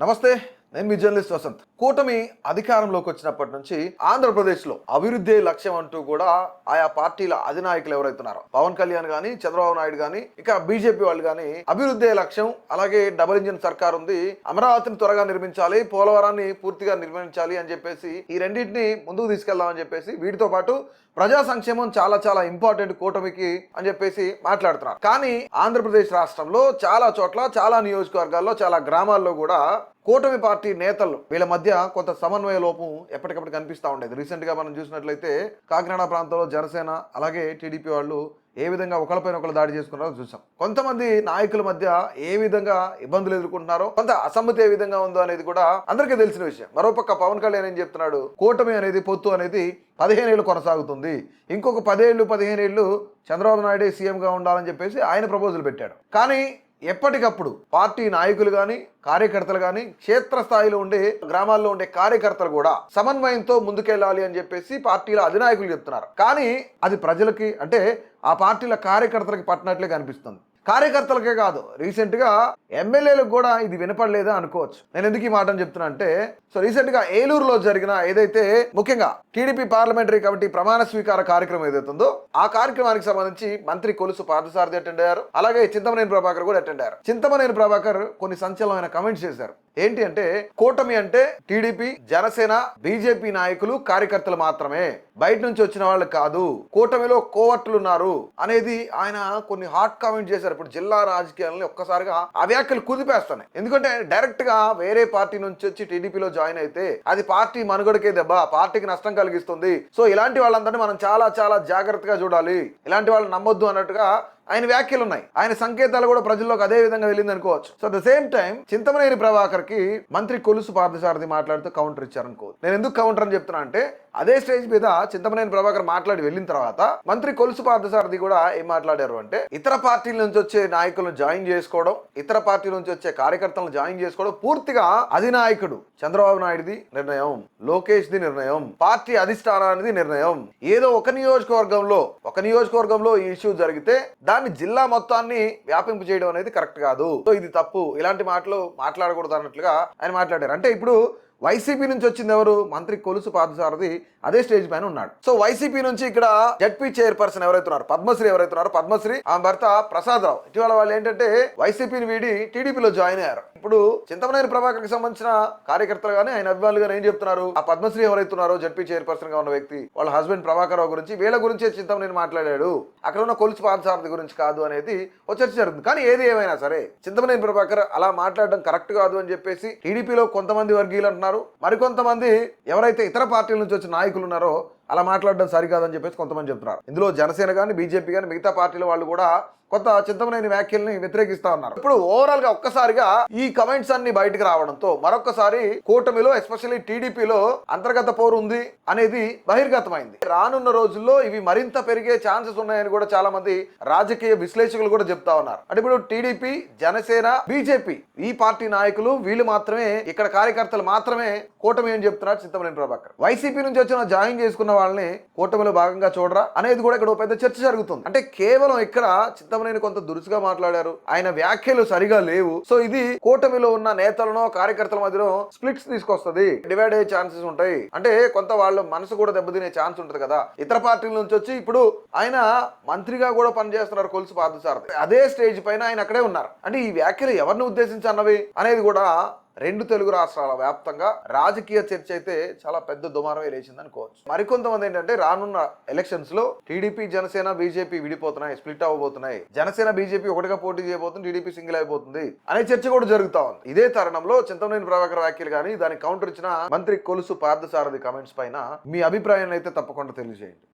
నమస్తే, నేను మీ జర్నలిస్ట్ వసంత్. కూటమి అధికారంలోకి వచ్చినప్పటి నుంచి ఆంధ్రప్రదేశ్లో అభివృద్ధి లక్ష్యం అంటూ కూడా ఆయా పార్టీల అధినాయకులు ఎవరైతున్నారో పవన్ కళ్యాణ్ గానీ, చంద్రబాబు నాయుడు గానీ, ఇక బీజేపీ వాళ్ళు గానీ అభివృద్ధి లక్ష్యం, అలాగే డబుల్ ఇంజిన్ సర్కార్ ఉంది, అమరావతిని త్వరగా నిర్మించాలి, పోలవరాన్ని పూర్తిగా నిర్మించాలి అని చెప్పేసి ఈ రెండింటిని ముందుకు తీసుకెళ్దామని చెప్పేసి వీటితో పాటు ప్రజా సంక్షేమం చాలా చాలా ఇంపార్టెంట్ కూటమికి అని చెప్పేసి మాట్లాడుతున్నారు. కానీ ఆంధ్రప్రదేశ్ రాష్ట్రంలో చాలా చోట్ల, చాలా నియోజకవర్గాల్లో, చాలా గ్రామాల్లో కూడా కూటమి పార్టీ నేతలు వీళ్ళ మధ్య కొంత సమన్వయ లోపం ఎప్పటికప్పుడు కనిపిస్తూ ఉండేది. రీసెంట్ గా మనం చూసినట్లయితే కాకినాడ ప్రాంతంలో జనసేన అలాగే టీడీపీ వాళ్ళు ఏ విధంగా ఒకరిపైన ఒకరు దాడి చేసుకున్నారో చూసాం. కొంతమంది నాయకుల మధ్య ఏ విధంగా ఇబ్బందులు ఎదుర్కొంటున్నారో, కొంత అసమ్మతి ఏ విధంగా ఉందో అనేది కూడా అందరికీ తెలిసిన విషయం. మరోపక్క పవన్ కళ్యాణ్ ఏం చెప్తున్నాడు, కూటమి అనేది, పొత్తు అనేది 15 ఏళ్ళు కొనసాగుతుంది, ఇంకొక 15 ఏళ్ళు చంద్రబాబు నాయుడే సీఎంగా ఉండాలని చెప్పేసి ఆయన ప్రపోజల్ పెట్టాడు. కానీ ఎప్పటికప్పుడు పార్టీ నాయకులు కానీ, కార్యకర్తలు కానీ, క్షేత్రస్థాయిలో ఉండే గ్రామాల్లో ఉండే కార్యకర్తలు కూడా సమన్వయంతో ముందుకెళ్ళాలి అని చెప్పేసి పార్టీల అధినాయకులు చెప్తున్నారు. కానీ అది ప్రజలకి, అంటే ఆ పార్టీల కార్యకర్తలకి పట్టినట్లే కనిపిస్తుంది. కార్యకర్తలకే కాదు, రీసెంట్ గా ఎమ్మెల్యేలకు కూడా ఇది వినపడలేదా అనుకోవచ్చు. నేను ఎందుకు ఈ మాటను చెప్తున్నా అంటే, సో రీసెంట్ గా ఏలూరులో జరిగిన ఏదైతే ముఖ్యంగా టీడీపీ పార్లమెంటరీ కమిటీ ప్రమాణ స్వీకార కార్యక్రమం ఏదైతుందో ఆ కార్యక్రమానికి సంబంధించి మంత్రి కొలుసు పార్థసారథి అటెండ్ అయ్యారు, అలాగే చింతమనేని ప్రభాకర్ కూడా అటెండ్ అయ్యారు. చింతమనేని ప్రభాకర్ కొన్ని సంచలనమైన కమెంట్స్ చేశారు. ఏంటి అంటే, కూటమి అంటే టీడీపీ, జనసేన, బీజేపీ నాయకులు, కార్యకర్తలు మాత్రమే, బయట నుంచి వచ్చిన వాళ్ళు కాదు, కూటమిలో కోవర్టులు ఉన్నారు అనేది ఆయన కొన్ని హాట్ కామెంట్ చేశారు. ఇప్పుడు జిల్లా రాజకీయాలని ఒక్కసారిగా ఆ వ్యాఖ్యలు కుదిపేస్తున్నాయి. ఎందుకంటే డైరెక్ట్ గా వేరే పార్టీ నుంచి వచ్చి టీడీపీలో జాయిన్ అయితే అది పార్టీ మనుగడకే దెబ్బ, పార్టీకి నష్టం కలిగిస్తుంది. సో ఇలాంటి వాళ్ళందరినీ మనం చాలా చాలా జాగ్రత్తగా చూడాలి, ఇలాంటి వాళ్ళని నమ్మొద్దు అన్నట్టుగా ఆయన వ్యాఖ్యలు ఉన్నాయి. ఆయన సంకేతాలు కూడా ప్రజల్లోకి అదే విధంగా వెళ్ళింది అనుకోవచ్చు. So at the same time Chintamaneni Prabhakar కి మంత్రి కొలుసు పార్థసారథి మాట్లాడుతూ కౌంటర్ ఇచ్చారనుకో. నేను ఎందుకు కౌంటర్ అని చెప్తున్నా అంటే, అదే స్టేజ్ మీద చింతమనేని ప్రభాకర్ మాట్లాడి వెళ్ళిన తర్వాత మంత్రి కొలుసు పార్థసారథి కూడా ఏం మాట్లాడారు అంటే, ఇతర పార్టీల నుంచి వచ్చే నాయకులను జాయిన్ చేసుకోవడం, ఇతర పార్టీల నుంచి వచ్చే కార్యకర్తలను జాయిన్ చేసుకోవడం పూర్తిగా అధినాయకుడు చంద్రబాబు నాయుడుది నిర్ణయం, లోకేష్ ది నిర్ణయం, పార్టీ అధిష్టానానిది నిర్ణయం. ఏదో ఒక నియోజకవర్గంలో ఈ ఇష్యూ జరిగితే దాన్ని జిల్లా మొత్తాన్ని వ్యాపింపు చేయడం అనేది కరెక్ట్ కాదు. సో ఇది తప్పు, ఇలాంటి మాటలు మాట్లాడకూడదు అన్నట్లుగా ఆయన మాట్లాడారు. అంటే ఇప్పుడు వైసీపీ నుంచి వచ్చింది ఎవరు, మంత్రి కొలుసు పార్థసారథి అదే స్టేజ్ పైన ఉన్నాడు. సో వైసీపీ నుంచి ఇక్కడ జడ్పీ చైర్పర్సన్ ఎవరైతున్నారు, పద్మశ్రీ ఆమె భర్త ప్రసాద్ రావు, ఇటీవల వాళ్ళు ఏంటంటే వైసీపీని వీడి టీడీపీలో జాయిన్ అయ్యారు. ఇప్పుడు చింతమనేని ప్రభాకర్ కి సంబంధించిన కార్యకర్తలు గానీ, ఆయన అభిమానులు గానీ ఏం చెప్తున్నారు, ఆ పద్మశ్రీ ఎవరైతున్నారో జడ్పీ చైర్పర్సన్ గా ఉన్న వ్యక్తి, వాళ్ళ హస్బెండ్ ప్రభాకర్ రావు గురించి, వీళ్ళ గురించే చింతమనేని మాట్లాడాడు, అక్కడ ఉన్న కొలుసు పార్థసారథి గురించి కాదు అనేది ఒక చర్చ జరుగుతుంది. కానీ ఏది ఏమైనా సరే చింతమనేని ప్రభాకర్ అలా మాట్లాడడం కరెక్ట్ కాదు అని చెప్పేసి టీడీపీలో కొంతమంది వర్గీయులు అంటున్నారు, మరికొంతమంది ఎవరైతే ఇతర పార్టీల నుంచి వచ్చిన నాయకులు ఉన్నారో అలా మాట్లాడడం సరికాదని చెప్పేసి కొంతమంది చెప్తున్నారు. ఇందులో జనసేన కానీ, బీజేపీ కానీ, మిగతా పార్టీల వాళ్ళు కూడా కొత్త చింతమనేని వ్యాఖ్యల్ని వ్యతిరేకిస్తా ఉన్నారు. ఇప్పుడు ఓవరాల్ గా ఒక్కసారిగా ఈ కమెంట్స్ అన్ని బయటకు రావడంతో మరొకసారి కూటమిలో, ఎస్పెషల్లీ టీడీపీలో అంతర్గత పోరు ఉంది అనేది బహిర్గతమైంది. రానున్న రోజుల్లో ఇవి మరింత పెరిగే ఛాన్సెస్ ఉన్నాయని కూడా చాలా మంది రాజకీయ విశ్లేషకులు కూడా చెప్తా ఉన్నారు. అంటే ఇప్పుడు టీడీపీ, జనసేన, బీజేపీ ఈ పార్టీ నాయకులు వీళ్ళు మాత్రమే, ఇక్కడ కార్యకర్తలు మాత్రమే కూటమి అని చెప్తున్నారు చింతమనేని ప్రభాకర్. వైసీపీ నుంచి వచ్చిన జాయిన్ చేసుకున్న వాళ్ళని కూటమిలో భాగంగా చూడరా అనేది కూడా ఇక్కడ పెద్ద చర్చ జరుగుతుంది. అంటే కేవలం ఇక్కడ చింతమనేని కొంత దురుసుగా మాట్లాడారు, ఆయన వ్యాఖ్యలు సరిగా లేవు. సో ఇది కూటమిలో ఉన్న నేతలను, కార్యకర్తల మధ్యలో స్ప్లిట్స్ తీసుకొస్తుంది, డివైడ్ అయ్యే ఛాన్సెస్ ఉంటాయి. అంటే కొంత వాళ్ళ మనసు కూడా దెబ్బతినే ఛాన్స్ ఉంటుంది కదా. ఇతర పార్టీల నుంచి వచ్చి ఇప్పుడు ఆయన మంత్రిగా కూడా పనిచేస్తున్నారు కొలుసు పార్థసారథి, అదే స్టేజ్ పైన ఆయన అక్కడే ఉన్నారు. అంటే ఈ వ్యాఖ్యలు ఎవరిని ఉద్దేశించి అన్నవి అనేది కూడా రెండు తెలుగు రాష్ట్రాల వ్యాప్తంగా రాజకీయ చర్చ అయితే చాలా పెద్ద దుమారమే లేచింది అనుకోవచ్చు. మరికొంతమంది ఏంటంటే, రానున్న ఎలక్షన్స్ లో టీడీపీ, జనసేన, బీజేపీ విడిపోతున్నాయి, స్ప్లిట్ అవ్వబోతున్నాయి, జనసేన బీజేపీ ఒకటిగా పోటీ చేయబోతుంది, టీడీపీ సింగిల్ అయిపోతుంది అనే చర్చ కూడా జరుగుతా ఉంది. ఇదే తరుణంలో చింతమనేని ప్రభాకర్ వ్యాఖ్యలు కానీ, దానికి కౌంటర్ ఇచ్చిన మంత్రి కొలుసు పార్థసారథి కమెంట్స్ పైన మీ అభిప్రాయాన్ని అయితే తప్పకుండా తెలియజేయండి.